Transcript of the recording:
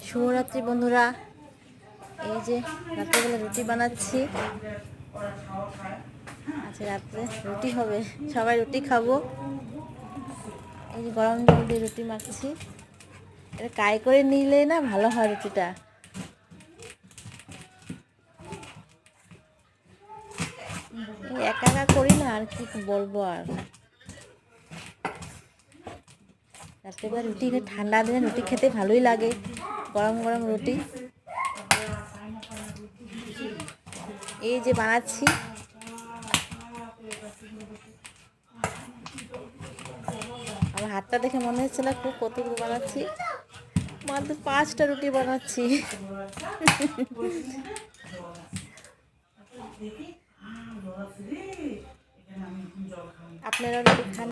শুভরাত্রি বন্ধুরা। এই যে রাত্রেবেলা রুটি বানাচ্ছি। আচ্ছা, রাত্রে রুটি হবে, সবাই রুটি খাবো। এই যে গরম জল দিয়ে রুটি মাখছি। এটা কাই করে নিলে না ভালো হয় রুটিটা। একা একা করি না, আর কি বলবো। আর রাত্রেবেলা রুটি, ঠান্ডা দিনে রুটি খেতে ভালোই লাগে, গরম গরম রুটি। এই যে বানাচ্ছি। আমার হাতটা দেখে মনে হচ্ছে না খুব কতগুলো বানাচ্ছি, মাত্র 5টা রুটি বানাচ্ছি। আপনারা রুটি খান?